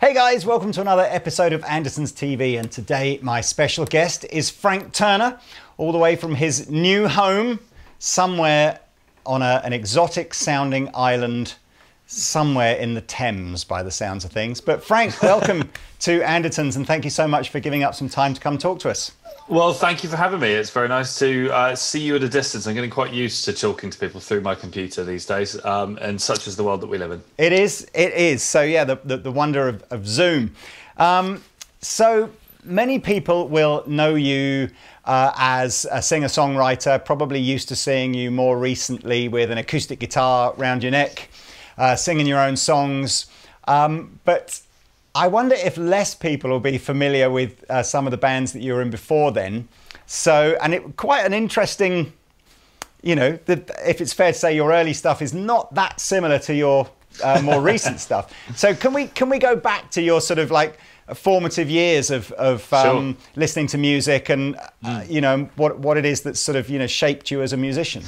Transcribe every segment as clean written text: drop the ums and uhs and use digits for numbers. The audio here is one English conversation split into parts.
Hey guys, welcome to another episode of Anderton's TV, and today my special guest is Frank Turner, all the way from his new home somewhere on an exotic sounding island somewhere in the Thames by the sounds of things. But Frank, welcome to Anderton's, and thank you so much for giving up some time to come talk to us. Well, thank you for having me. It's very nice to see you at a distance. I'm getting quite used to talking to people through my computer these days, and such is the world that we live in. It is. So yeah, the wonder of Zoom. So many people will know you as a singer-songwriter, probably used to seeing you more recently with an acoustic guitar around your neck, singing your own songs. But I wonder if less people will be familiar with some of the bands that you were in before then. So, and it quite an interesting, you know, if it's fair to say your early stuff is not that similar to your more recent stuff. So can we go back to your sort of like formative years of Sure. listening to music and you know what it is that sort of, you know, shaped you as a musician?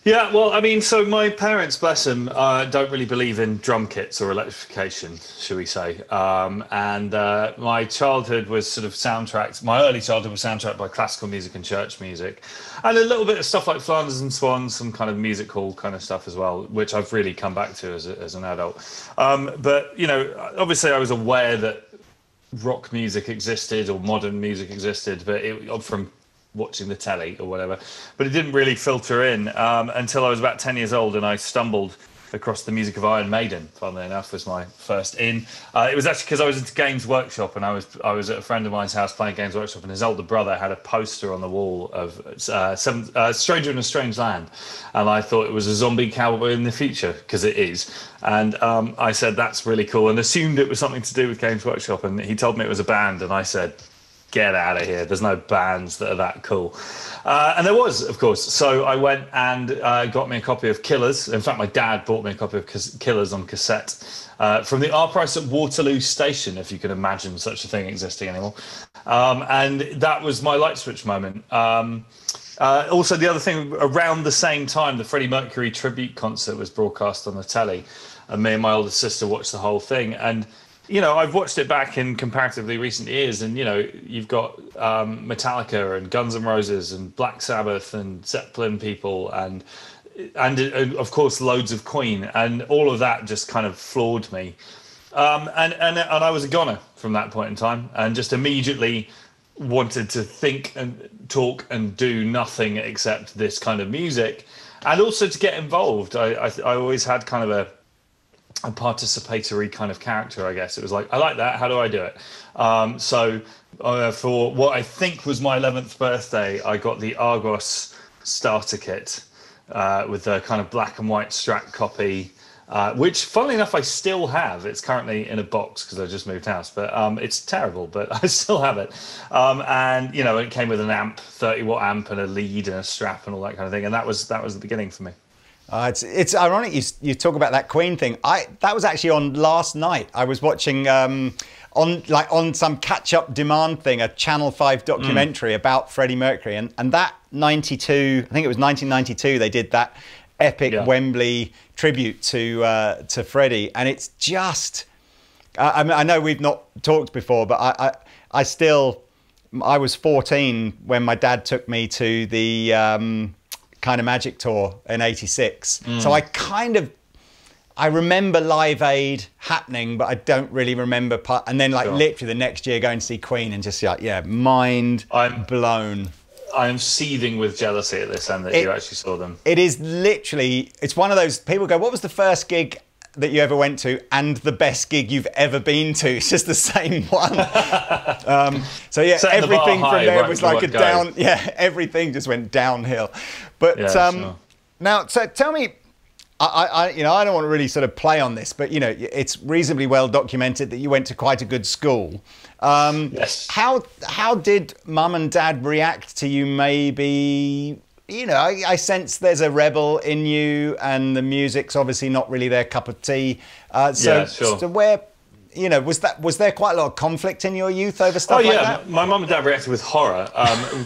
Yeah, well, I mean, so my parents, bless them, don't really believe in drum kits or electrification, shall we say. And my childhood was sort of soundtracked, my early childhood was soundtracked by classical music and church music. And a little bit of stuff like Flanders and Swans, some kind of music hall kind of stuff as well, which I've really come back to as an adult. But, you know, obviously I was aware that rock music existed or modern music existed, but from watching the telly or whatever, but it didn't really filter in until I was about 10 years old, and I stumbled across the music of Iron Maiden, funnily enough, was my first in. It was actually because I was at Games Workshop, and I was at a friend of mine's house playing Games Workshop, and his older brother had a poster on the wall of Stranger in a Strange Land, and I thought it was a zombie cowboy in the future, because it is. And I said, that's really cool, and assumed it was something to do with Games Workshop, and he told me it was a band, and I said, get out of here, there's no bands that are that cool. And there was, of course. So I went and got me a copy of Killers. In fact, my dad bought me a copy of Killers on cassette from the R Price at Waterloo Station, if you can imagine such a thing existing anymore. And that was my light switch moment. Also, the other thing, around the same time, the Freddie Mercury tribute concert was broadcast on the telly, and me and my older sister watched the whole thing. And you know, I've watched it back in comparatively recent years, and you know, you've got Metallica and Guns N' Roses and Black Sabbath and Zeppelin people, and of course loads of Queen, and all of that just kind of floored me. And I was a goner from that point in time, and just immediately wanted to think and talk and do nothing except this kind of music, and also to get involved. I always had kind of a participatory kind of character, I guess. It was like, I like that, how do I do it? So for what I think was my 11th birthday, I got the Argos starter kit with the kind of black and white Strat copy, which funnily enough I still have. It's currently in a box because I just moved house, but it's terrible, but I still have it. And you know, it came with an amp, 30-watt amp, and a lead and a strap and all that kind of thing, and that was the beginning for me. It's ironic you talk about that Queen thing. That was actually on last night. I was watching on some catch-up demand thing, a Channel 5 documentary about Freddie Mercury, and that 92, I think it was 1992, they did that epic Wembley tribute to Freddie, and it's just I mean, I know we've not talked before, but I was 14 when my dad took me to the Kind of Magic tour in '86. So I remember Live Aid happening, but I don't really remember and then like literally the next year going to see Queen and just like, yeah, mind blown. I am seething with jealousy at this end that you actually saw them. It is literally, it's one of those, people go, what was the first gig that you ever went to and the best gig you've ever been to? It's just the same one. So yeah, everything from there was like a down, everything just went downhill. But now, so tell me, you know, I don't want to really sort of play on this, but you know, it's reasonably well documented that you went to quite a good school. Yes. How did mum and dad react to you? Maybe, you know, I sense there's a rebel in you, and the music's obviously not really their cup of tea. So where, was there quite a lot of conflict in your youth over stuff like that? My mum and dad reacted with horror.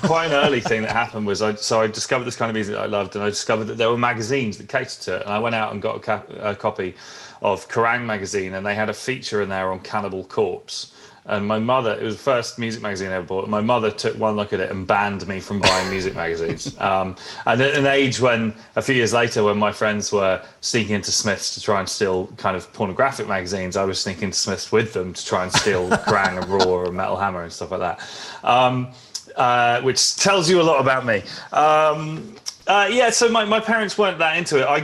Quite an early thing that happened was I discovered this kind of music that I loved, and I discovered that there were magazines that catered to it, and I went out and got a copy of Kerrang! Magazine, and they had a feature in there on Cannibal Corpse. And my mother, it was the first music magazine I ever bought. My mother took one look at it and banned me from buying music magazines. And at an age when, a few years later, when my friends were sneaking into Smith's to try and steal kind of pornographic magazines, I was sneaking into Smith's with them to try and steal Kerrang! And Raw and Metal Hammer and stuff like that, which tells you a lot about me. So my parents weren't that into it. I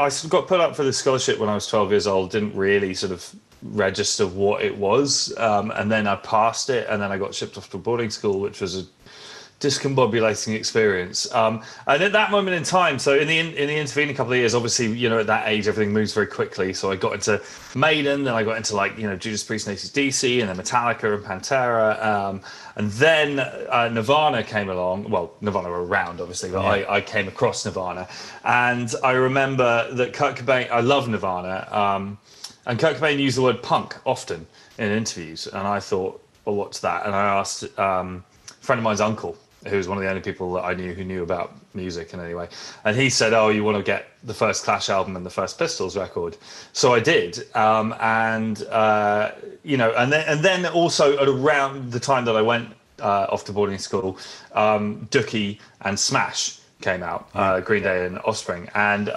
sort of got put up for the scholarship when I was 12 years old, didn't really sort of register what it was, and then I passed it, and then I got shipped off to boarding school, which was a discombobulating experience. And at that moment in time, so in the intervening couple of years, obviously, at that age, everything moves very quickly. So I got into Maiden, then I got into Judas Priest and AC/DC, and then Metallica and Pantera. And then Nirvana came along. Well, Nirvana were around, obviously, but I came across Nirvana. And I remember that Kurt Cobain, I love Nirvana, and Kurt Cobain used the word punk often in interviews. And I thought, well, what's that? And I asked a friend of mine's uncle, who was one of the only people that I knew who knew about music in any way. And he said, oh, you want to get the first Clash album and the first Pistols record. So I did. And then also at around the time that I went off to boarding school, Dookie and Smash came out, Green Day and Offspring. And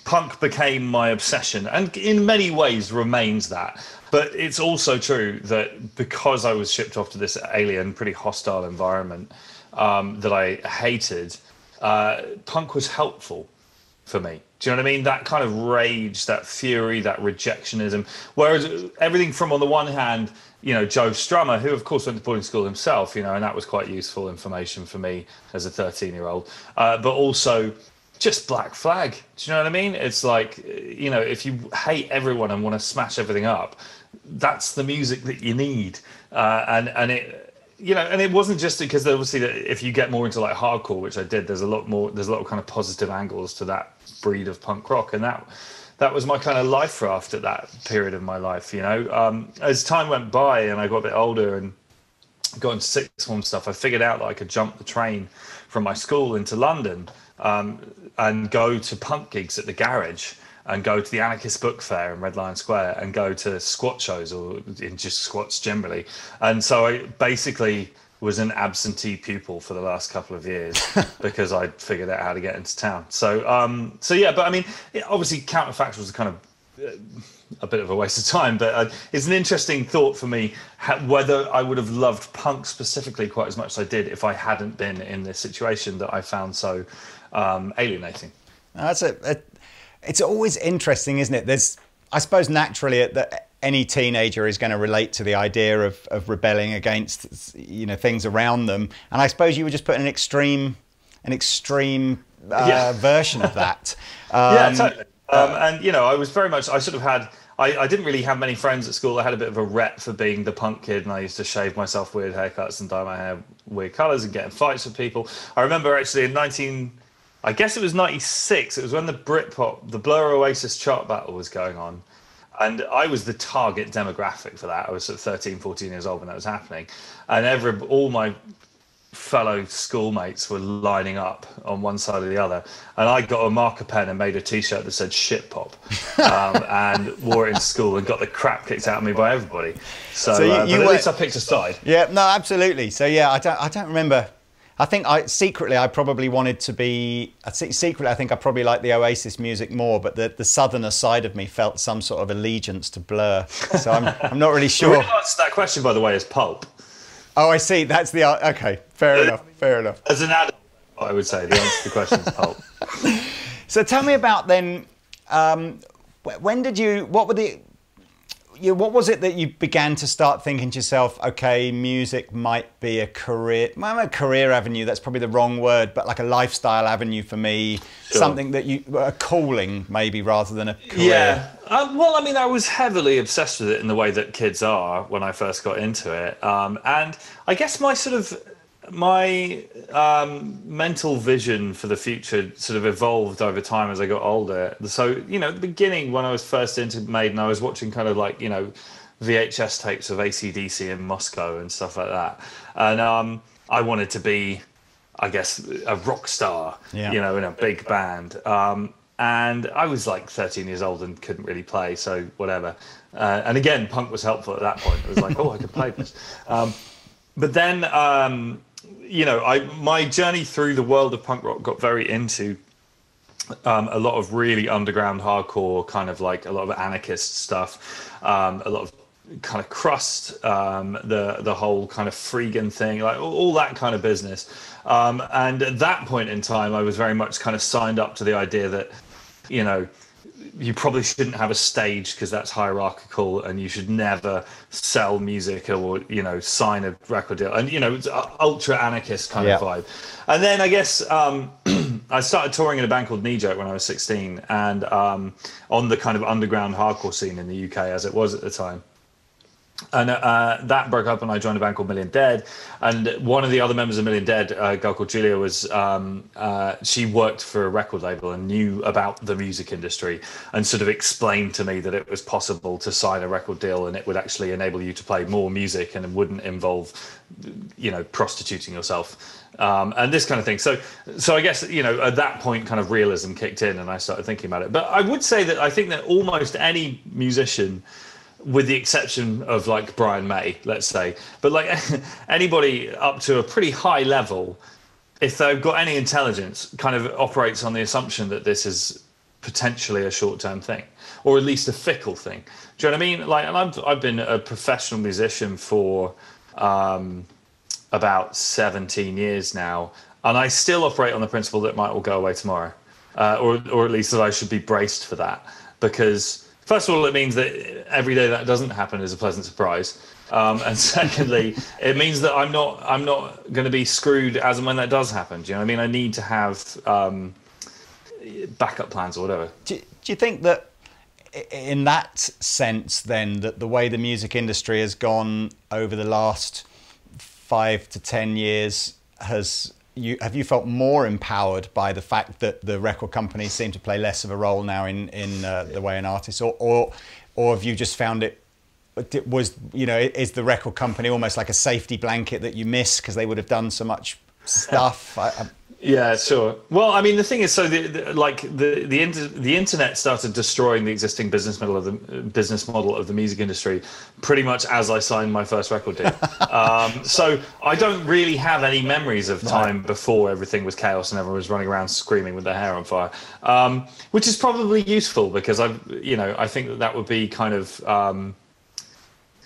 punk became my obsession, and in many ways remains that. But it's also true that because I was shipped off to this alien, pretty hostile environment that I hated, punk was helpful for me. Do you know what I mean? That kind of rage, that fury, that rejectionism. Whereas everything from, on the one hand, Joe Strummer, who of course went to boarding school himself, and that was quite useful information for me as a 13-year-old, but also just Black Flag. Do you know what I mean? It's like, if you hate everyone and want to smash everything up, that's the music that you need. And it wasn't just because obviously if you get more into like hardcore, which I did, there's a lot of kind of positive angles to that breed of punk rock. And that was my kind of life raft at that period of my life, As time went by and I got a bit older and got into sixth form stuff, I figured out that I could jump the train from my school into London, and go to punk gigs at the Garage, and go to the Anarchist Book Fair in Red Lion Square, and go to squat shows, or in just squats generally. And so I basically was an absentee pupil for the last couple of years because I figured out how to get into town. So but I mean, obviously Counterfactual was kind of a bit of a waste of time, but it's an interesting thought for me whether I would have loved punk specifically quite as much as I did if I hadn't been in this situation that I found so alienating. It's always interesting, isn't it? I suppose naturally that any teenager is going to relate to the idea of rebelling against things around them, and I suppose you were just put in an extreme version of that. Yeah, totally. And I was very much, I didn't really have many friends at school. I had a bit of a rep for being the punk kid, and I used to shave myself weird haircuts and dye my hair weird colours and get in fights with people. I remember actually in I guess it was 96, it was when the Britpop, the Blur Oasis chart battle was going on. And I was the target demographic for that. I was sort of 13, 14 years old when that was happening. And all my fellow schoolmates were lining up on one side or the other. And I got a marker pen and made a T-shirt that said shit pop, and wore it in school and got the crap kicked out of me by everybody. So at least I picked a side. Yeah, no, absolutely. So yeah, I don't remember. I think secretly I probably wanted to be. Secretly, I think I probably liked the Oasis music more, but the southerner side of me felt some sort of allegiance to Blur. So I'm not really sure. The real answer to that question, by the way, is Pulp. Oh, I see. That's the okay. Fair enough. Fair enough. As an adult, I would say the answer to the question is Pulp. So tell me about then. When did you? What was it that you began to start thinking to yourself, okay, music might be a career, a career avenue, that's probably the wrong word, but like a lifestyle avenue for me, sure. Something that a calling maybe rather than a career. Yeah, well, I mean, I was heavily obsessed with it in the way that kids are when I first got into it. And I guess my mental vision for the future sort of evolved over time as I got older. So, at the beginning when I was first into Maiden, I was watching kind of like, VHS tapes of AC/DC in Moscow and stuff like that. And I wanted to be, I guess, a rock star, you know, in a big band. And I was like 13 years old and couldn't really play, so whatever. And again, punk was helpful at that point. It was like, oh, I could play this. But then, you know, my journey through the world of punk rock got very into a lot of really underground hardcore, kind of like a lot of anarchist stuff, a lot of kind of crust, the whole kind of freegan thing, like all that kind of business. And at that point in time, I was very much kind of signed up to the idea that, you know, you probably shouldn't have a stage because that's hierarchical, and you should never sell music or, you know, sign a record deal. And, you know, it's ultra anarchist kind of vibe. And then I guess I started touring in a band called Knee Joke when I was 16, and on the kind of underground hardcore scene in the UK as it was at the time. And that broke up, and I joined a band called Million Dead. And one of the other members of Million Dead, a girl called Julia, was she worked for a record label and knew about the music industry, and sort of explained to me that it was possible to sign a record deal, and it would actually enable you to play more music, and it wouldn't involve, you know, prostituting yourself, and this kind of thing. So I guess, you know, at that point, kind of realism kicked in, and I started thinking about it. But I would say that I think that almost any musician, with the exception of like Brian May, let's say, but like anybody up to a pretty high level, if they've got any intelligence, kind of operates on the assumption that this is potentially a short-term thing, or at least a fickle thing. Do you know what I mean? Like, and I've been a professional musician for about 17 years now, and I still operate on the principle that might all go away tomorrow, or at least that I should be braced for that, because first of all, it means that every day that doesn't happen is a pleasant surprise. And secondly, it means that I'm not going to be screwed as and when that does happen. Do you know what I mean? I need to have backup plans or whatever. Do you think that in that sense, then, that the way the music industry has gone over the last 5 to 10 years have you felt more empowered by the fact that the record companies seem to play less of a role now in the way an artist, or have you just found it was, you know, is the record company almost like a safety blanket that you miss because they would have done so much stuff? Yeah, sure. Well, I mean, the thing is, so the internet started destroying the existing business model of the music industry pretty much as I signed my first record deal. So I don't really have any memories of time before everything was chaos and everyone was running around screaming with their hair on fire, which is probably useful, because I think that would be kind of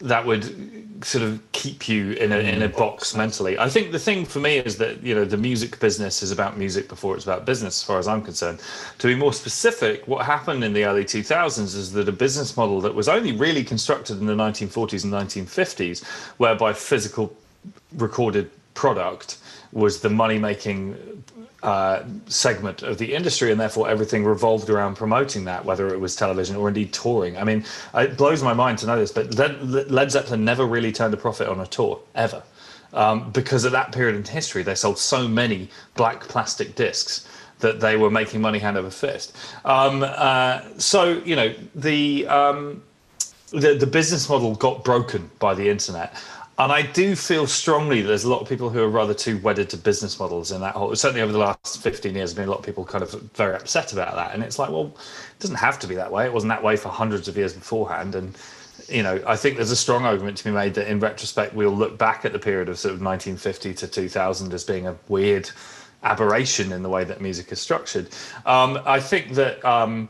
that would sort of keep you in a box mentally. I think the thing for me is that, you know, the music business is about music before it's about business, as far as I'm concerned. To be more specific, what happened in the early 2000s is that a business model that was only really constructed in the 1940s and 1950s, whereby physical recorded product was the money-making segment of the industry, and therefore everything revolved around promoting that, whether it was television or indeed touring. I mean, it blows my mind to know this, but Led Zeppelin never really turned a profit on a tour, ever, because at that period in history they sold so many black plastic discs that they were making money hand over fist. So, you know, the business model got broken by the internet. And I do feel strongly that there's a lot of people who are rather too wedded to business models in that whole, certainly over the last 15 years, there's been a lot of people kind of very upset about that. And it's like, well, it doesn't have to be that way. It wasn't that way for hundreds of years beforehand. And, you know, I think there's a strong argument to be made that in retrospect, we'll look back at the period of sort of 1950 to 2000 as being a weird aberration in the way that music is structured. I think that,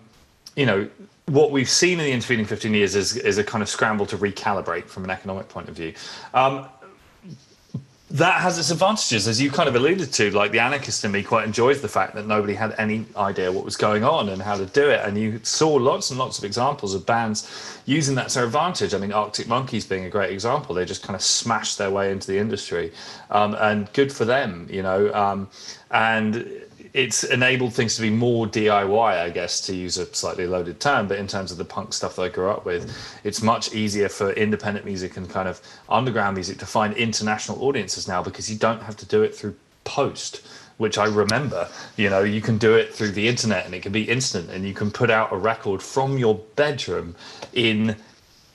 you know, what we've seen in the intervening 15 years is a kind of scramble to recalibrate from an economic point of view. That has its advantages, as you kind of alluded to. Like, the anarchist in me quite enjoys the fact that nobody had any idea what was going on and how to do it. And you saw lots and lots of examples of bands using that to their advantage. I mean, Arctic Monkeys being a great example. They just kind of smashed their way into the industry, and good for them, you know. And it's enabled things to be more DIY, I guess, to use a slightly loaded term, but in terms of the punk stuff that I grew up with, it's much easier for independent music and kind of underground music to find international audiences now, because you don't have to do it through post, which I remember, you know, you can do it through the internet and it can be instant, and you can put out a record from your bedroom in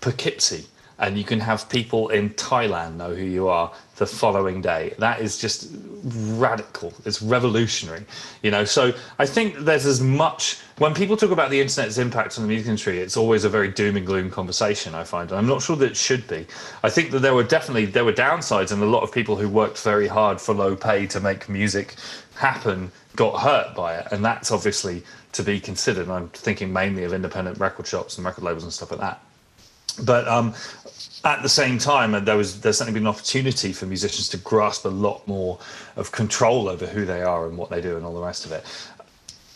Poughkeepsie. and you can have people in Thailand know who you are the following day. That is just radical. It's revolutionary, you know. So I think there's as much, when people talk about the internet's impact on the music industry, it's always a very doom and gloom conversation, I find. And I'm not sure that it should be. I think that there were downsides, and a lot of people who worked very hard for low pay to make music happen got hurt by it, and that's obviously to be considered. And I'm thinking mainly of independent record shops and record labels and stuff like that. But at the same time, there's certainly been an opportunity for musicians to grasp a lot more of control over who they are and what they do and all the rest of it.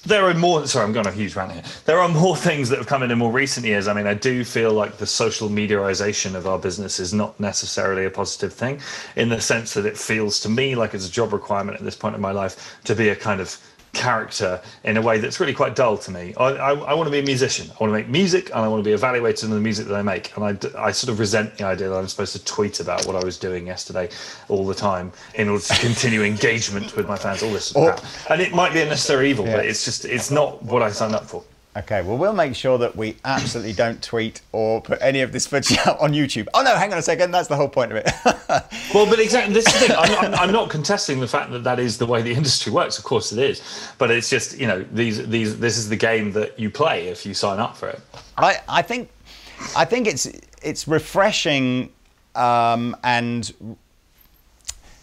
There are more, sorry, I'm going on a huge rant here. There are more things that have come in more recent years. I mean, I do feel like the social mediaization of our business is not necessarily a positive thing, in the sense that it feels to me like it's a job requirement at this point in my life to be a kind of character in a way that's really quite dull to me. I want to be a musician. I want to make music, and I want to be evaluated on the music that I make. And I sort of resent the idea that I'm supposed to tweet about what I was doing yesterday all the time in order to continue engagement with my fans, all this crap. And it might be a necessary evil, but it's not what I signed up for. Okay, well, we'll make sure that we absolutely don't tweet or put any of this footage out on YouTube. Oh, no, hang on a second. That's the whole point of it. Well, but exactly, this is the thing. I'm not contesting the fact that that is the way the industry works. Of course it is. But it's just, you know, this is the game that you play if you sign up for it. I think it's refreshing and...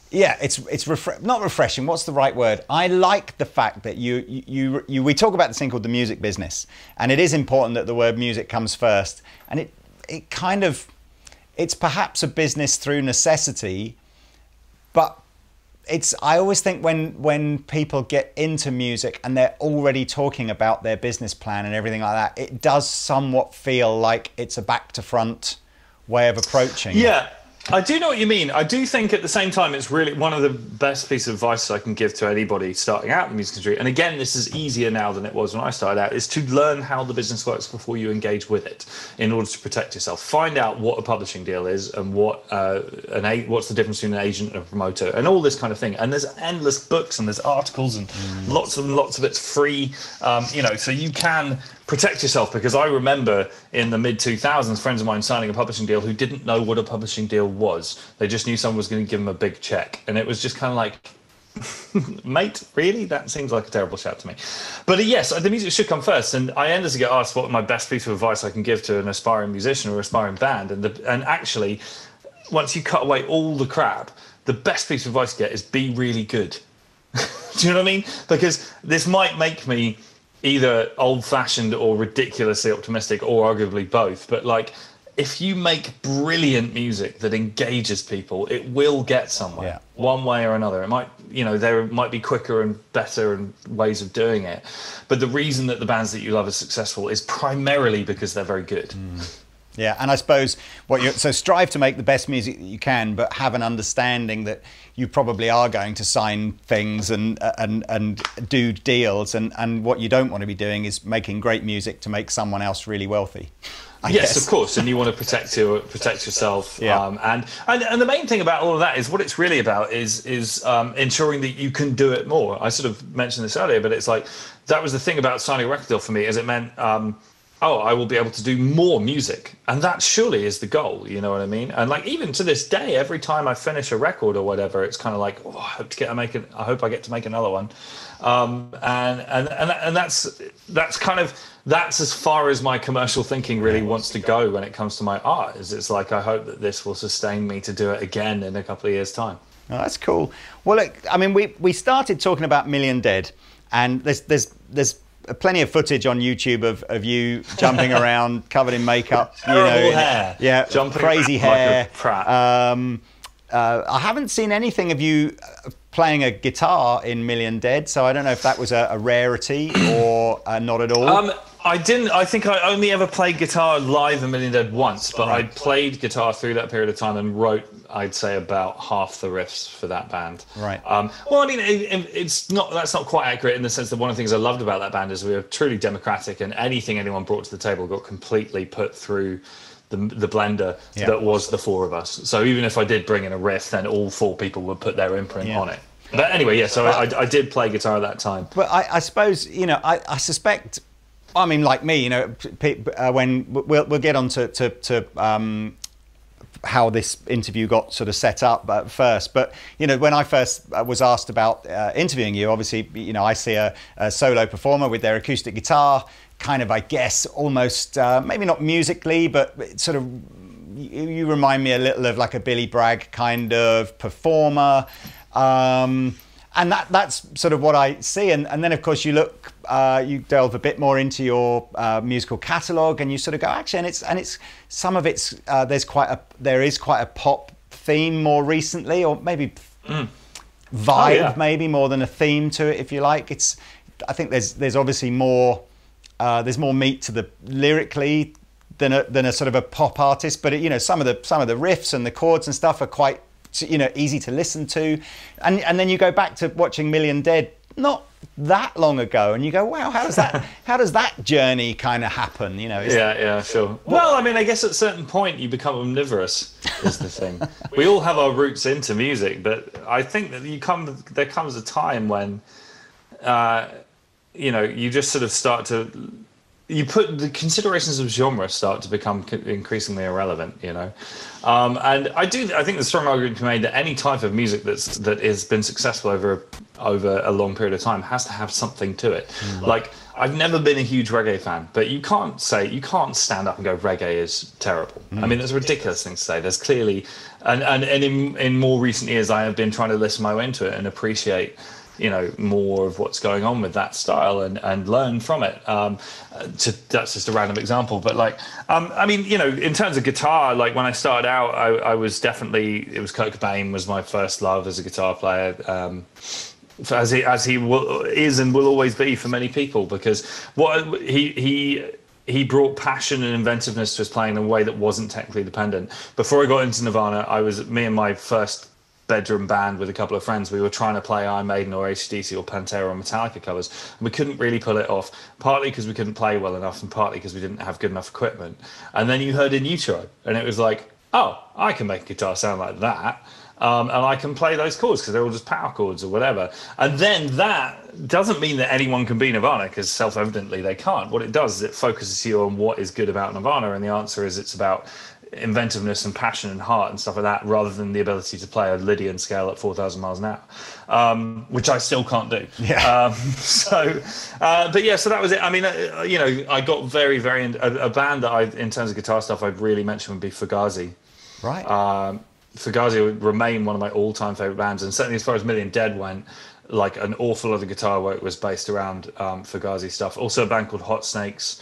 Yeah, it's not refreshing. What's the right word? I like the fact that we talk about this thing called the music business, and it is important that the word music comes first. And it's perhaps a business through necessity, but I always think when people get into music and they're already talking about their business plan and everything like that, it does somewhat feel like it's a back to front way of approaching. Yeah. I do know what you mean. I do think at the same time it's really one of the best pieces of advice I can give to anybody starting out in the music industry. And again, this is easier now than it was when I started out, is to learn how the business works before you engage with it in order to protect yourself. Find out what a publishing deal is and what's the difference between an agent and a promoter and all this kind of thing. And there's endless books and there's articles and lots of it's free, you know, so you can protect yourself, because I remember in the mid-2000s, friends of mine signing a publishing deal who didn't know what a publishing deal was. They just knew someone was going to give them a big check. And it was just kind of like, mate, really? That seems like a terrible shout to me. But yes, the music should come first. And I endlessly get asked what my best piece of advice I can give to an aspiring musician or aspiring band. And actually, once you cut away all the crap, the best piece of advice you get is be really good. Do you know what I mean? Because this might make me either old-fashioned or ridiculously optimistic, or arguably both, but like, if you make brilliant music that engages people, it will get somewhere, one way or another. It might, you know, there might be quicker and better and ways of doing it, but the reason that the bands that you love are successful is primarily because they're very good. Yeah, and I suppose so strive to make the best music that you can, but have an understanding that you probably are going to sign things and do deals, and what you don't want to be doing is making great music to make someone else really wealthy. I guess. Of course, and you want to protect yourself. Yeah. And the main thing about all of that is what it's really about is ensuring that you can do it more. I sort of mentioned this earlier, but it's like that was the thing about signing a record deal for me, is it meant I will be able to do more music, and that surely is the goal. You know what I mean? And like even to this day, every time I finish a record or whatever, it's kind of like, oh, I hope I get to make another one. And that's as far as my commercial thinking really wants to go when it comes to my art. It's like, I hope that this will sustain me to do it again in a couple of years' time. Oh, that's cool. Well, look, I mean, we started talking about Million Dead, and there's plenty of footage on YouTube of you jumping around, covered in makeup, hair, jumping crazy hair. Like a prat. I haven't seen anything of you playing a guitar in Million Dead, so I don't know if that was a rarity or not at all. I didn't. I think I only ever played guitar live in Million Dead once, but I played guitar through that period of time and wrote, I'd say, about half the riffs for that band. Right. Well, I mean, that's not quite accurate in the sense that one of the things I loved about that band is we were truly democratic, and anything anyone brought to the table got completely put through the blender that was the four of us. So even if I did bring in a riff, then all four people would put their imprint on it. But anyway, so I did play guitar at that time. But I suppose, I suspect, I mean, like me, when we'll get on to how this interview got sort of set up at first. But, you know, when I first was asked about interviewing you, obviously, you know, I see a solo performer with their acoustic guitar, kind of, I guess, almost, maybe not musically, but sort of, you remind me a little of like a Billy Bragg kind of performer. And that's sort of what I see. And then, of course, you look, you delve a bit more into your musical catalogue, and you sort of go, actually, and it's some of it's there is quite a pop theme more recently, or maybe vibe, maybe more than a theme to it, if you like. I think there's obviously more there's more meat to the lyrically than a sort of a pop artist, but you know, some of the riffs and the chords and stuff are quite, you know, easy to listen to, and then you go back to watching Million Dead not that long ago, and you go, wow, how does that journey kind of happen? You know? Yeah, sure. Well, I mean, I guess at a certain point you become omnivorous is the thing. We all have our roots into music, but I think that there comes a time when, you know, you just sort of start to. You put the considerations of genre start to become increasingly irrelevant, you know, and I think the strong argument can be made that any type of music that has been successful over a long period of time has to have something to it. Like, I've never been a huge reggae fan, but you can't stand up and go reggae is terrible. I mean, that's a ridiculous thing to say. There's clearly, and in more recent years, I have been trying to listen my way into it and appreciate, you know, more of what's going on with that style and learn from it. That's just a random example, but like, I mean, you know, in terms of guitar, like when I started out, I was definitely, it was Kurt Cobain was my first love as a guitar player, as he is and will always be for many people, because what he brought passion and inventiveness to his playing in a way that wasn't technically dependent. Before I got into Nirvana, me and my first bedroom band with a couple of friends, we were trying to play Iron Maiden or AC/DC or Pantera or Metallica covers, and we couldn't really pull it off, partly because we couldn't play well enough and partly because we didn't have good enough equipment. And then you heard In Utero, and it was like, oh, I can make a guitar sound like that, and I can play those chords because they're all just power chords or whatever. And then that doesn't mean that anyone can be Nirvana, because self-evidently they can't. What it does is it focuses you on what is good about Nirvana, and the answer is it's about inventiveness and passion and heart and stuff like that, rather than the ability to play a Lydian scale at 4,000 miles an hour, which I still can't do. Yeah. But yeah, so that was it. I mean, you know, I got very, very a band that in terms of guitar stuff, I'd really mention would be Fugazi. Right. Fugazi would remain one of my all-time favorite bands, and certainly as far as Million Dead went, like an awful lot of the guitar work was based around Fugazi stuff. Also a band called Hot Snakes,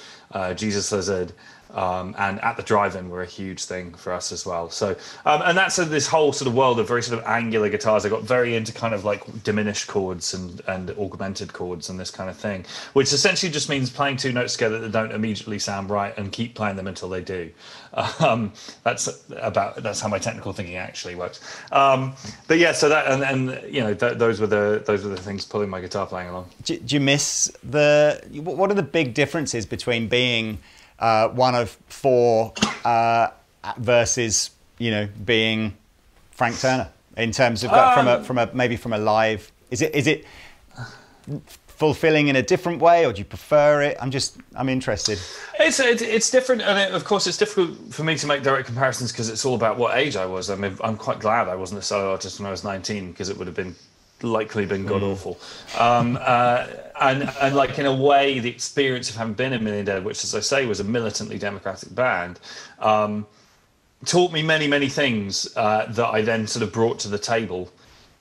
Jesus Lizard, and At the Drive-In were a huge thing for us as well. So, and that's this whole sort of world of very sort of angular guitars. I got very into kind of like diminished chords and augmented chords and this kind of thing, which essentially just means playing two notes together that don't immediately sound right and keep playing them until they do. That's how my technical thinking actually works. But yeah, so that and you know those were the things pulling my guitar playing along. Do you miss what are the big differences between being one of four versus, you know, being Frank Turner in terms of from a live? Is it fulfilling in a different way, or do you prefer it? I'm interested. It's different, and of course it's difficult for me to make direct comparisons because it's all about what age I was. I mean, I'm quite glad I wasn't a solo artist when I was 19, because it would have been likely been god awful. And like in a way, the experience of having been in Million Dead, which as I say was a militantly democratic band, taught me many things that I then sort of brought to the table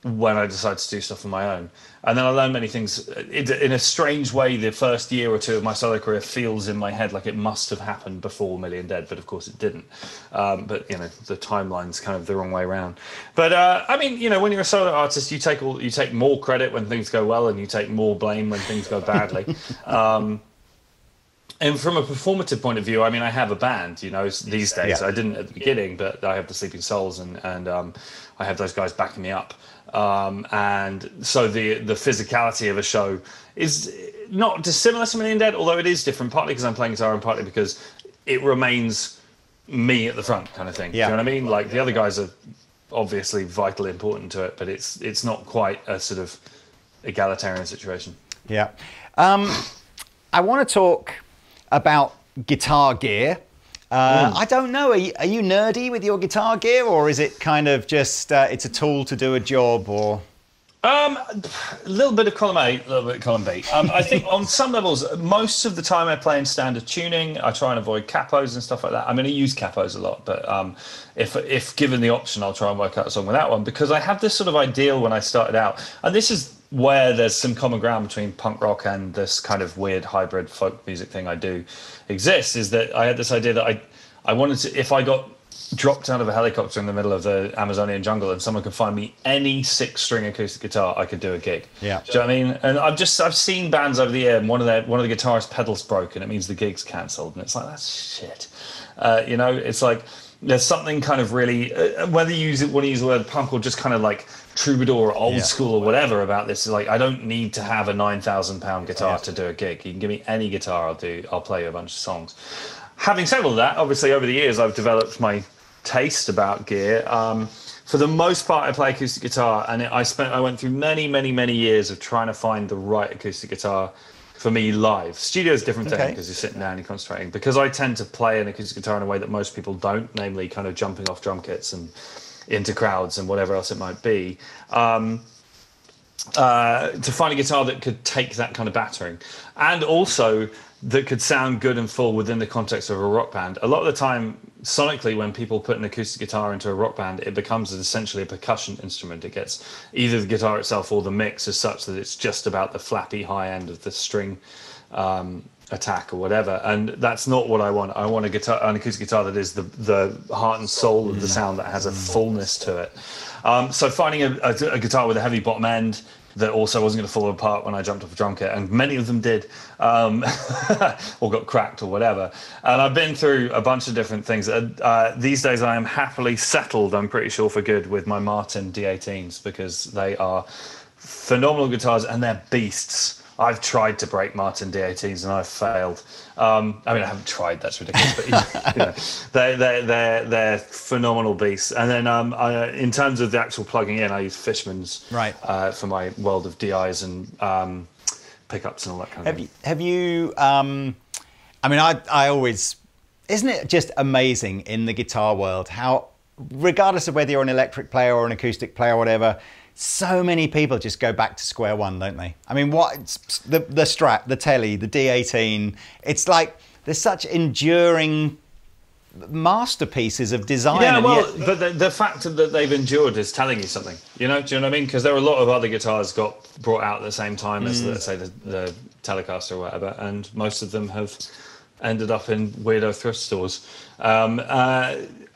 when I decided to do stuff on my own. And then I learned many things. In a strange way, the first year or two of my solo career feels in my head like it must have happened before Million Dead, but of course it didn't. But you know, the timeline's kind of the wrong way around. But I mean, you know, when you're a solo artist, you take more credit when things go well, and you take more blame when things go badly. And from a performative point of view, I mean, I have a band, you know, these days. Yeah. I didn't at the beginning, but I have the Sleeping Souls, and I have those guys backing me up. And so the physicality of a show is not dissimilar to Million Dead, although it is different, partly because I'm playing guitar and partly because it remains me at the front kind of thing. Yeah. Do you know what I mean? Like the other guys are obviously vitally important to it, but it's not quite a sort of egalitarian situation. Yeah. I want to talk about guitar gear. I don't know. Are you nerdy with your guitar gear, or is it kind of just it's a tool to do a job, or? A little bit of column A, a little bit of column B. I think on some levels, most of the time I play in standard tuning. I try and avoid capos and stuff like that. I mean, I use capos a lot, but if given the option, I'll try and work out a song without one, because I have this sort of ideal when I started out, and this is where there's some common ground between punk rock and this kind of weird hybrid folk music thing I do exists, is that I had this idea that I wanted to, if I got dropped out of a helicopter in the middle of the Amazonian jungle and someone could find me any 6-string acoustic guitar, I could do a gig. Yeah. Do you know what I mean? And I've seen bands over the year, and one of the guitarist pedals broken. It means the gig's cancelled, and it's like, that's shit. You know, it's like there's something kind of really whether you want to use the word punk or just kind of like troubadour or old school or whatever about this. Is like, I don't need to have a £9,000 guitar to do a gig. You can give me any guitar, I'll play you a bunch of songs. Having said all that, obviously over the years I've developed my taste about gear. For the most part, I play acoustic guitar, and I went through many years of trying to find the right acoustic guitar for me live. Studio is a different thing because you're sitting down, you're concentrating. Because I tend to play an acoustic guitar in a way that most people don't, namely kind of jumping off drum kits and into crowds and whatever else it might be. To find a guitar that could take that kind of battering, and also that could sound good and full within the context of a rock band. A lot of the time, sonically, when people put an acoustic guitar into a rock band, it becomes essentially a percussion instrument. It gets either the guitar itself or the mix is such that it's just about the flappy high end of the string attack or whatever. And that's not what I want. I want an acoustic guitar that is the heart and soul of the sound, that has a fullness to it. So finding a guitar with a heavy bottom end that also wasn't going to fall apart when I jumped off a drum kit, and many of them did, or got cracked or whatever. And I've been through a bunch of different things. These days I am happily settled, I'm pretty sure for good, with my Martin D18s, because they are phenomenal guitars and they're beasts. I've tried to break Martin D18s and I've failed. I mean, I haven't tried, that's ridiculous, but you know, they're phenomenal beasts. And then in terms of the actual plugging in, I use Fishman's for my world of DIs and pickups and all that kind of thing. Have you, I mean, I always, isn't it just amazing in the guitar world how, regardless of whether you're an electric player or an acoustic player or whatever, so many people just go back to square one, don't they? I mean, the Strat, the Telly, the D18, it's like there's such enduring masterpieces of design. Yeah, well, but the fact that they've endured is telling you something. You know, do you know what I mean? Because there are a lot of other guitars got brought out at the same time as, let's say, the Telecaster or whatever, and most of them have ended up in weirdo thrift stores.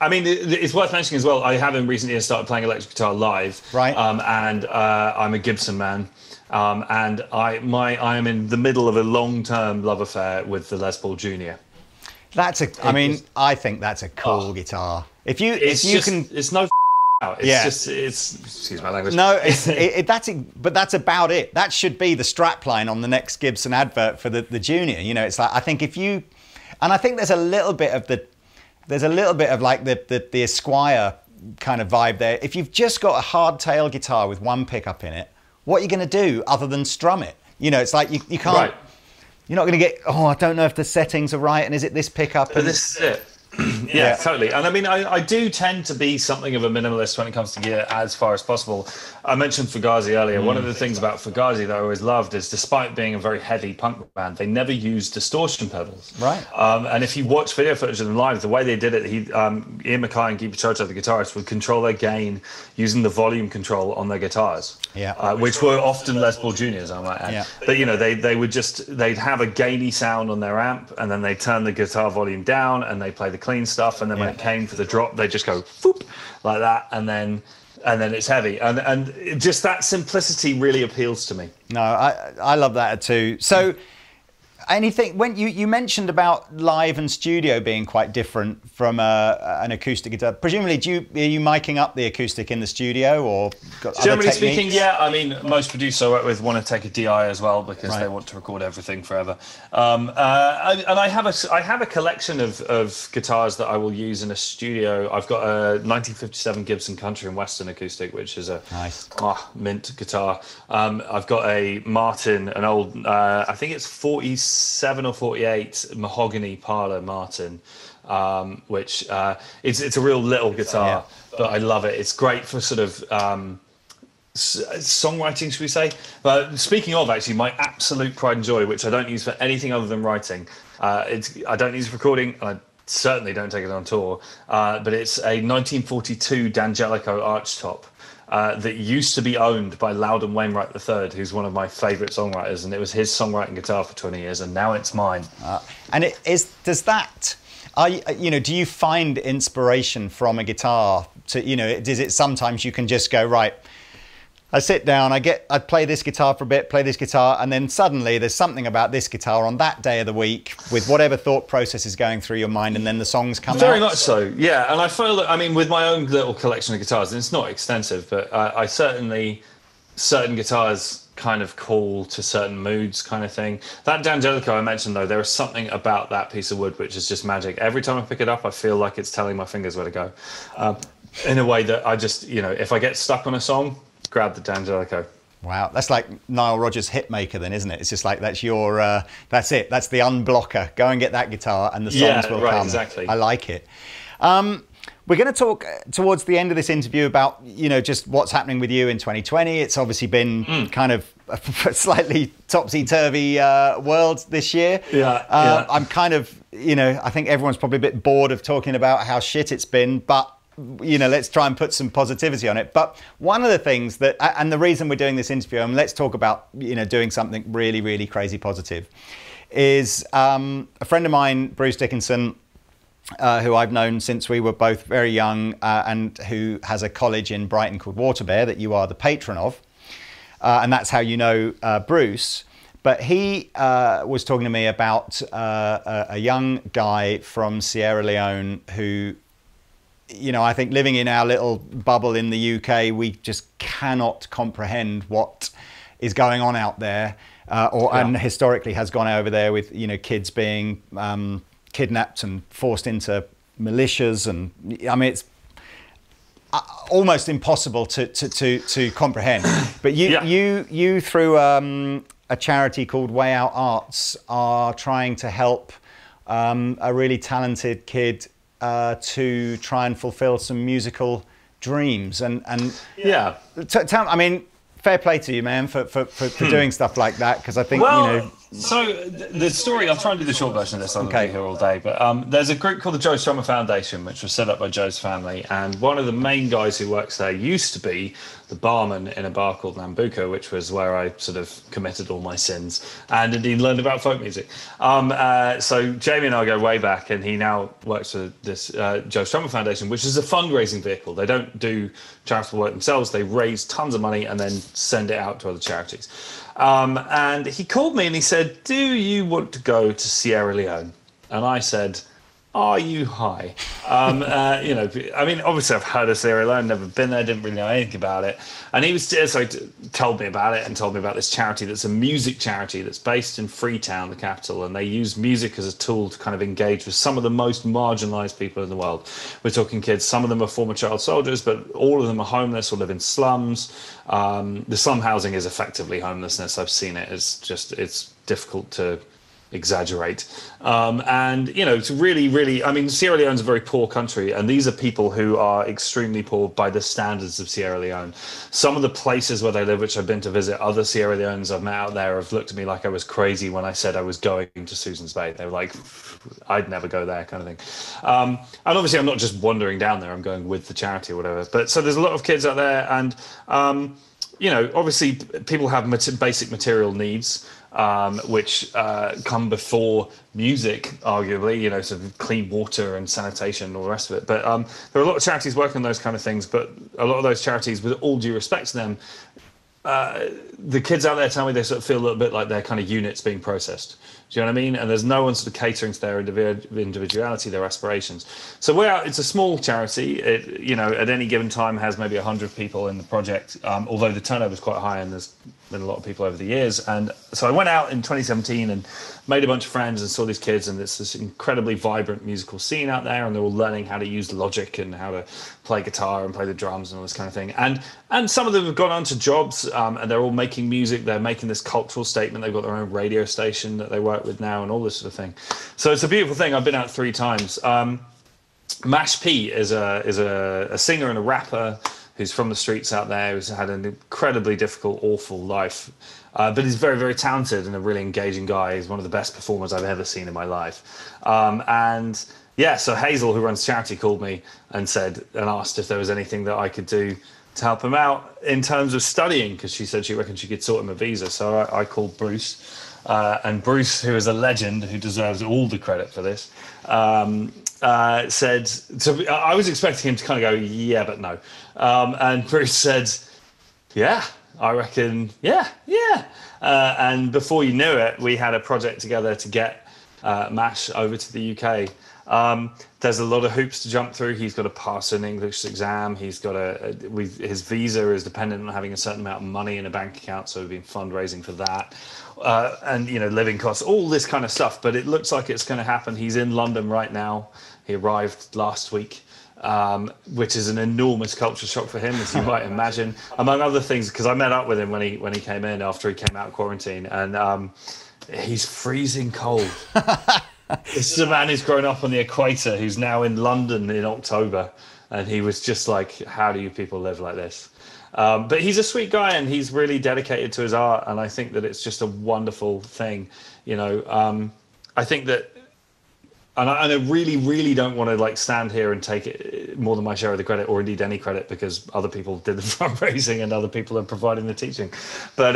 I mean, it's worth mentioning as well, I have in recent years started playing electric guitar live. Right. And I'm a Gibson man. And I am in the middle of a long-term love affair with the Les Paul Jr. I mean, I think that's a cool guitar. It's no out. Excuse my language. No, but that's about it. That should be the strapline on the next Gibson advert for the Junior. You know, it's like, I think and I think there's a little bit of like the Esquire kind of vibe there. If you've just got a hardtail guitar with one pickup in it, what are you going to do other than strum it? You know, it's like you can't. Right. You're not going to get, I don't know if the settings are right, and is it this pickup? But this is it. Yeah, totally. And I mean, I do tend to be something of a minimalist when it comes to gear as far as possible. I mentioned Fugazi earlier. One of the things about Fugazi that I always loved is, despite being a very heavy punk band, they never used distortion pedals. Right. And if you watch video footage of them live, the way they did it, Ian Mackay and Guy Picciotta, the guitarists, would control their gain using the volume control on their guitars. Yeah. Which were often Les Paul Juniors, I might add. Yeah. But you know, they'd have a gainy sound on their amp, and then they turn the guitar volume down, and they play the clean stuff, and then when it came for the drop, they just go whoop like that, and then it's heavy, and just that simplicity really appeals to me. No, I love that too. So anything, when you mentioned about live and studio being quite different from an acoustic guitar, presumably are you miking up the acoustic in the studio, or generally speaking, yeah. I mean, most producers I work with want to take a DI as well, because they want to record everything forever. And I have a collection of guitars that I will use in a studio. I've got a 1957 Gibson Country and Western acoustic, which is a mint guitar. I've got a Martin, an old, I think it's 46 47 or 48 mahogany Parlor Martin, which it's a real little guitar, but I love it. It's great for sort of songwriting, should we say? But speaking of, actually, my absolute pride and joy, which I don't use for anything other than writing, I don't use it for recording, and I certainly don't take it on tour, but it's a 1942 D'Angelico archtop that used to be owned by Loudon Wainwright III, who's one of my favourite songwriters, and it was his songwriting guitar for 20 years, and now it's mine. And do you find inspiration from a guitar to, is it sometimes you can just go, right, I sit down, I play this guitar for a bit, play this guitar, and then suddenly there's something about this guitar on that day of the week with whatever thought process is going through your mind, and then the songs come out? Very much so, yeah. And I feel that, I mean, with my own little collection of guitars, and it's not extensive, but I certainly, certain guitars kind of call to certain moods kind of thing. That D'Angelico I mentioned, though, there is something about that piece of wood which is just magic. Every time I pick it up, I feel like it's telling my fingers where to go. In a way that I just, if I get stuck on a song, grab the D'Angelico. Wow, that's like Nile Rodgers' Hitmaker then, isn't it? It's just like, that's your, that's it. That's the unblocker. Go and get that guitar and the songs will come. Exactly. I like it. We're going to talk towards the end of this interview about, just what's happening with you in 2020. It's obviously been kind of a slightly topsy-turvy world this year. Yeah. I'm kind of, I think everyone's probably a bit bored of talking about how shit it's been, but let's try and put some positivity on it. But one of the things that, and the reason we're doing this interview, and let's talk about, doing something really, really crazy positive, is a friend of mine, Bruce Dickinson, who I've known since we were both very young, and who has a college in Brighton called WaterBear that you are the patron of. And that's how you know Bruce. But he was talking to me about a young guy from Sierra Leone who, I think living in our little bubble in the UK, we just cannot comprehend what is going on out there, and historically has gone over there with, kids being kidnapped and forced into militias. And I mean, it's almost impossible to comprehend. But you through a charity called WAYout Arts are trying to help a really talented kid to try and fulfill some musical dreams, and tell me, I mean, fair play to you, man, for doing stuff like that, because I think So the story, I'll try and do the short version of this, I'll be here all day, but there's a group called the Joe Strummer Foundation, which was set up by Joe's family, and one of the main guys who works there used to be the barman in a bar called Nambucca, which was where I sort of committed all my sins and indeed learned about folk music. So Jamie and I go way back, and he now works for this Joe Strummer Foundation, which is a fundraising vehicle. They don't do charitable work themselves. They raise tons of money and then send it out to other charities. And he called me and he said, "Do you want to go to Sierra Leone?" And I said, "Are you high?" I mean, obviously I've heard of Sierra Leone, never been there, didn't really know anything about it. And he told me about it and told me about this charity that's a music charity that's based in Freetown, the capital, and they use music as a tool to kind of engage with some of the most marginalised people in the world. We're talking kids, some of them are former child soldiers, but all of them are homeless or live in slums. The slum housing is effectively homelessness. I've seen it. It's difficult to exaggerate. And, it's really, really, I mean, Sierra Leone's a very poor country, and these are people who are extremely poor by the standards of Sierra Leone. Some of the places where they live, which I've been to visit, other Sierra Leones I've met out there have looked at me like I was crazy when I said I was going to Susan's Bay. They were like, I'd never go there, kind of thing. And obviously I'm not just wandering down there, I'm going with the charity or whatever. But so there's a lot of kids out there, and, obviously people have basic material needs, which come before music, arguably, sort of clean water and sanitation and all the rest of it. But there are a lot of charities working on those kind of things, but a lot of those charities, with all due respect to them, the kids out there tell me they sort of feel a little bit like they're kind of units being processed. Do you know what I mean? And there's no one sort of catering to their individuality, their aspirations. So it's a small charity. It, at any given time has maybe 100 people in the project, although the turnover is quite high and there's been a lot of people over the years. And so I went out in 2017 and made a bunch of friends and saw these kids, and it's this incredibly vibrant musical scene out there, and they're all learning how to use Logic and how to play guitar and play the drums and all this kind of thing. And some of them have gone on to jobs, and they're all making music. They're making this cultural statement. They've got their own radio station that they work write with now and all this sort of thing. So it's a beautiful thing. I've been out 3 times. Mash P is a singer and a rapper who's from the streets out there, who's had an incredibly difficult, awful life. But he's very, very talented and a really engaging guy. He's one of the best performers I've ever seen in my life. And yeah, so Hazel, who runs charity, called me and asked if there was anything that I could do to help him out in terms of studying, because she said she reckoned she could sort him a visa. So I called Bruce, and Bruce, who is a legend, who deserves all the credit for this, said, so I was expecting him to kind of go, yeah, but no. And Bruce said, yeah, I reckon, yeah. And before you knew it, we had a project together to get Mash over to the UK. There's a lot of hoops to jump through. He's got to pass an English exam. He's got his visa is dependent on having a certain amount of money in a bank account, so we've been fundraising for that. And, you know, living costs, all this kind of stuff. But it looks like it's going to happen. He's in London right now. He arrived last week, which is an enormous culture shock for him, as you might imagine, among other things, because I met up with him when he came in after he came out of quarantine, and he's freezing cold. This is a man who's grown up on the equator, who's now in London in October, and he was just like, how do you people live like this? But he's a sweet guy, and he's really dedicated to his art, and I think that it's just a wonderful thing. You know, I think that, and I really, really don't want to like stand here and take it more than my share of the credit, or indeed any credit, because other people did the fundraising and other people are providing the teaching. But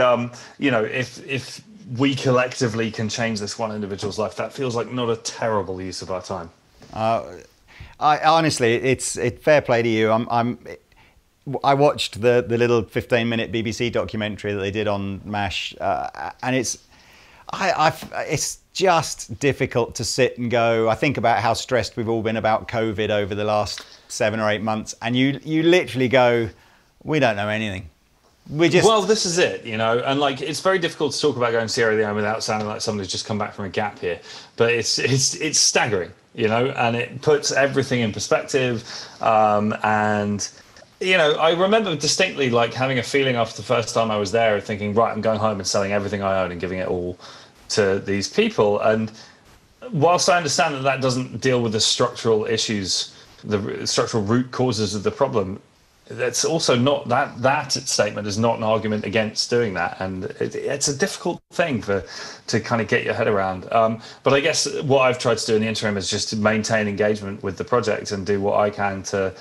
you know, if we collectively can change this one individual's life, that feels like not a terrible use of our time. I honestly, it's fair play to you. I watched the little 15-minute BBC documentary that they did on MASH, and it's just difficult to sit and go. I think about how stressed we've all been about COVID over the last 7 or 8 months, and you literally go, we don't know anything. Well, this is it, you know, and like it's very difficult to talk about going to Sierra Leone without sounding like someone who's just come back from a gap here. But it's staggering, you know, and it puts everything in perspective. And you know, I remember distinctly like having a feeling after the first time I was there, thinking, right, I'm going home and selling everything I own and giving it all to these people. And whilst I understand that doesn't deal with the structural issues, the structural root causes of the problem, that's also not that statement is not an argument against doing that, and it's a difficult thing to kind of get your head around. But I guess what I've tried to do in the interim is just to maintain engagement with the project and do what I can to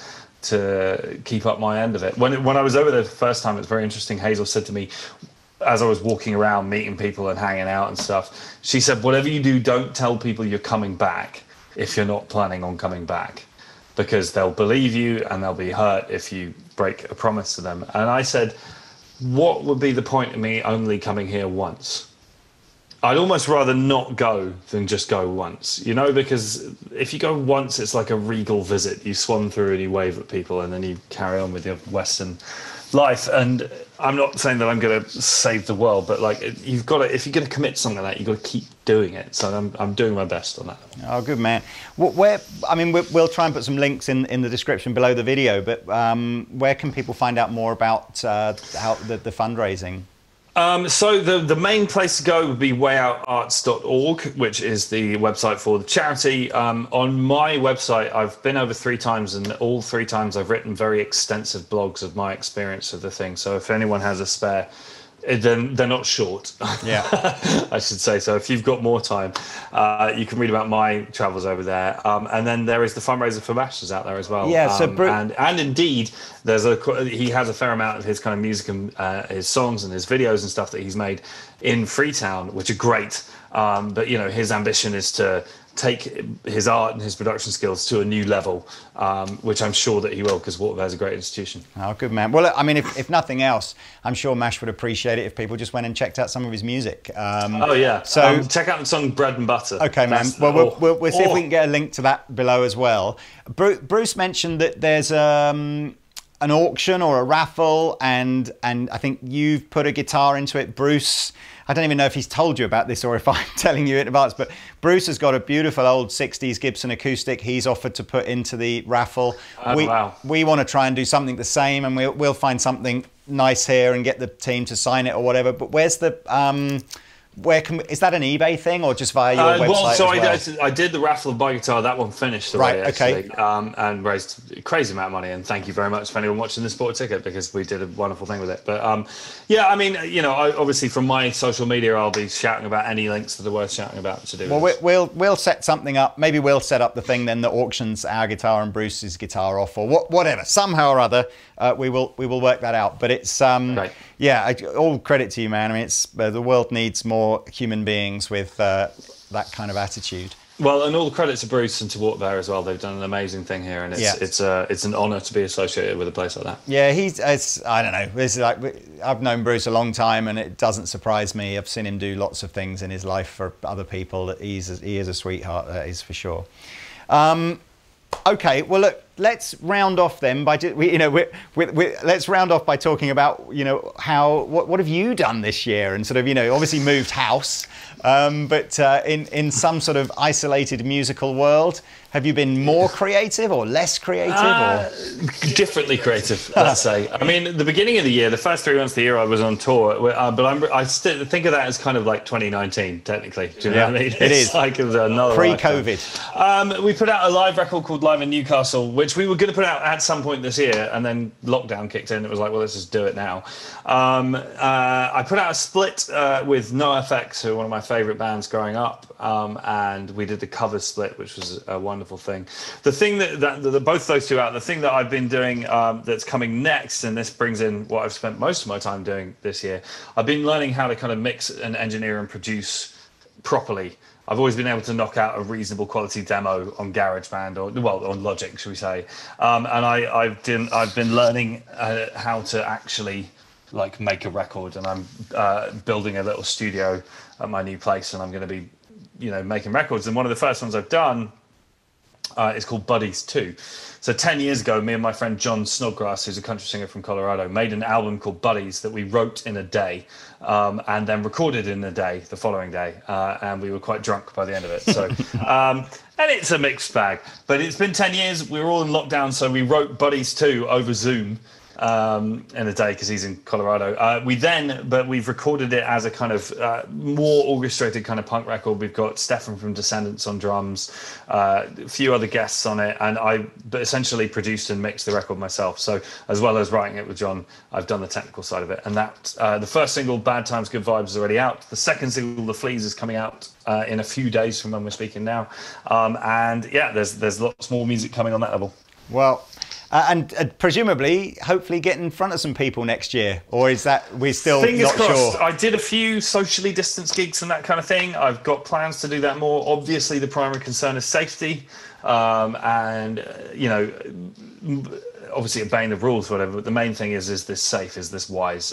keep up my end of it. When I was over there the first time, it was very interesting. Hazel said to me, as I was walking around meeting people and hanging out and stuff, she said, whatever you do, don't tell people you're coming back if you're not planning on coming back, because they'll believe you and they'll be hurt if you break a promise to them. And I said, what would be the point of me only coming here once? I'd almost rather not go than just go once, you know, because if you go once, it's like a regal visit. You swan through and you wave at people and then you carry on with your Western life. And I'm not saying that I'm going to save the world, but like you've got to, if you're going to commit to something like that, you've got to keep doing it. So I'm doing my best on that. Oh, good man. I mean, we'll try and put some links in the description below the video, but where can people find out more about how the fundraising? So the main place to go would be WAYoutArts.org, which is the website for the charity. On my website, I've been over 3 times, and all 3 times I've written very extensive blogs of my experience of the thing. So if anyone has a spare, then they're not short. Yeah, I should say. So if you've got more time, you can read about my travels over there. And then there is the fundraiser for Masters out there as well. Yeah, so and indeed, he has a fair amount of his kind of music and his songs and his videos and stuff that he's made in Freetown, which are great. But you know, his ambition is to take his art and his production skills to a new level, which I'm sure that he will, because WaterBear is a great institution. Oh, good man. Well, I mean, if nothing else, I'm sure Mash would appreciate it if people just went and checked out some of his music. Oh yeah. So check out the song "Bread and Butter." Okay, man. Well, we'll see if we can get a link to that below as well. Bruce mentioned that there's an auction or a raffle, and I think you've put a guitar into it, Bruce. I don't even know if he's told you about this or if I'm telling you in advance, but Bruce has got a beautiful old 60s Gibson acoustic he's offered to put into the raffle. Wow. We want to try and do something the same, and we'll find something nice here and get the team to sign it or whatever. But where's the where is that an eBay thing or just via your website? Well, so I did the Raffle by guitar. That one finished already, right. Okay. And raised a crazy amount of money. And thank you very much for anyone watching this bought a ticket, because we did a wonderful thing with it. But yeah, I mean, you know, obviously from my social media, I'll be shouting about any links that are worth shouting about to do. Well, we'll set something up. Maybe we'll set up the thing then that auctions our guitar and Bruce's guitar off, or whatever. Somehow or other, we will work that out. But it's right. Yeah, all credit to you, man. I mean, it's the world needs more human beings with that kind of attitude. Well, and all the credit to Bruce and to WaterBear as well. They've done an amazing thing here, and it's an honour to be associated with a place like that. Yeah, I don't know. It's like, I've known Bruce a long time, and it doesn't surprise me. I've seen him do lots of things in his life for other people. He is a sweetheart, that is for sure. Okay, well look, let's round off then by let's round off by talking about, you know, what have you done this year, and sort of, you know, obviously moved house, but in some sort of isolated musical world, have you been more creative or less creative or differently creative? Let's say. I mean, at the beginning of the year, the first 3 months of the year, I was on tour, but I still think of that as kind of like 2019, technically. Do you know what I mean? It is like it was another pre-COVID. We put out a live record called Live in Newcastle, which we were going to put out at some point this year, and then lockdown kicked in. It was like, well, let's just do it now. I put out a split with NoFX, who are one of my favourite bands growing up, and we did the cover split, which was a wonderful thing. The thing that both those two out, the thing that I've been doing that's coming next, and this brings in what I've spent most of my time doing this year, I've been learning how to kind of mix and engineer and produce properly. I've always been able to knock out a reasonable quality demo on GarageBand, or well, on Logic, should we say? And I've been learning how to actually like make a record, and I'm building a little studio at my new place, and I'm going to be, you know, making records. And one of the first ones I've done is called Buddies 2. So 10 years ago, me and my friend John Snodgrass, who's a country singer from Colorado, made an album called Buddies that we wrote in a day, and then recorded in a day the following day, and we were quite drunk by the end of it. So, and it's a mixed bag. But it's been 10 years. We were all in lockdown, so we wrote Buddies 2 over Zoom in a day, because he's in Colorado. We've recorded it as a kind of more orchestrated kind of punk record. We've got Stefan from Descendants on drums, a few other guests on it, and I essentially produced and mixed the record myself. So as well as writing it with John, I've done the technical side of it. And that the first single, Bad Times Good Vibes, is already out. The second single, The Fleas, is coming out in a few days from when we're speaking now. And yeah, there's lots more music coming on that level. Well, and presumably, hopefully get in front of some people next year, or is that we're still Fingers not crossed. sure? I did a few socially distanced gigs and that kind of thing. I've got plans to do that more. Obviously, the primary concern is safety, and you know, obviously obeying the rules, whatever. But the main thing is this safe? Is this wise?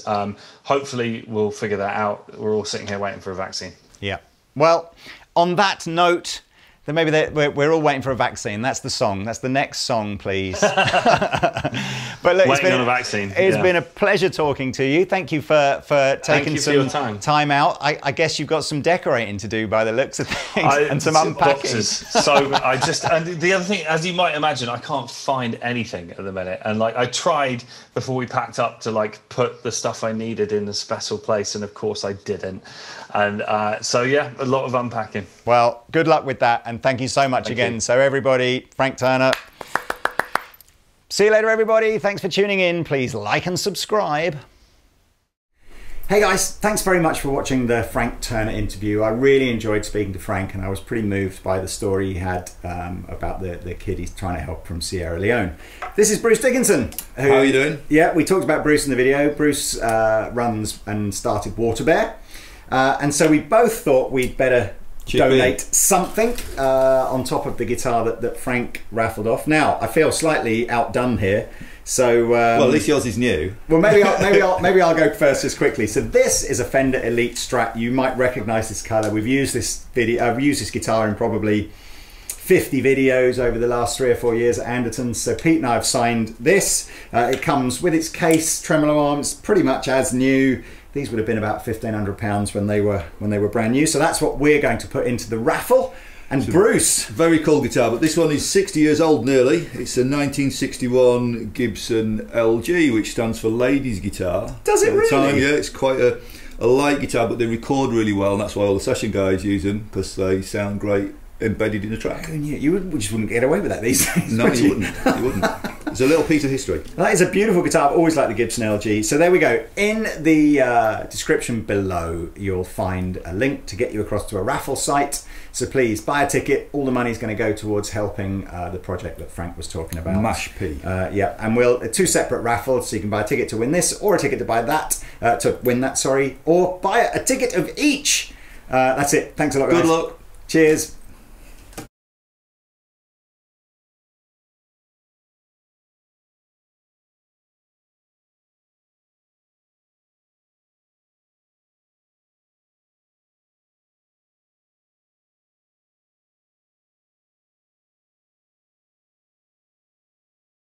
Hopefully, we'll figure that out. We're all sitting here waiting for a vaccine. Yeah. Well, on that note, then maybe we're all waiting for a vaccine. That's the song. That's the next song, please. But look, waiting on a vaccine. It's been a pleasure talking to you. Thank you for taking some time out. I guess you've got some decorating to do by the looks of things, and some unpacking. Boxes. So and the other thing, as you might imagine, I can't find anything at the minute. And like I tried before we packed up to like put the stuff I needed in a special place, and of course I didn't. And so yeah, a lot of unpacking. Well, good luck with that, and thank you so much again. So everybody, Frank Turner. See you later, everybody. Thanks for tuning in. Please like and subscribe. Hey guys, thanks very much for watching the Frank Turner interview. I really enjoyed speaking to Frank, and I was pretty moved by the story he had about the kid he's trying to help from Sierra Leone. This is Bruce Dickinson. How are you doing? Yeah, we talked about Bruce in the video. Bruce runs and started WaterBear. And so we both thought we'd better donate something on top of the guitar that Frank raffled off. Now, I feel slightly outdone here. So well, at least yours is new. Well, maybe I'll go first just quickly. So this is a Fender Elite Strat. You might recognise this colour. We've used this guitar in probably 50 videos over the last 3 or 4 years at Anderton's. So Pete and I have signed this. It comes with its case, tremolo arms, pretty much as new. These would have been about £1,500 when they were brand new. So that's what we're going to put into the raffle. And Bruce, very cool guitar, but this one is 60 years old nearly. It's a 1961 Gibson LG, which stands for ladies guitar. Does it really? Yeah, it's quite a a light guitar, but they record really well, and that's why all the session guys use them, because they sound great embedded in the track. You just wouldn't get away with that these days. No, you wouldn't. You wouldn't. It's a little piece of history. That is a beautiful guitar. I've always liked the Gibson LG. So there we go. In the description below, you'll find a link to get you across to a raffle site. So please buy a ticket. All the money is going to go towards helping the project that Frank was talking about. Mash P. Yeah, and we'll two separate raffles. So you can buy a ticket to win this, or a ticket to buy that, or buy a ticket of each. That's it. Thanks a lot, guys. Good luck. Cheers.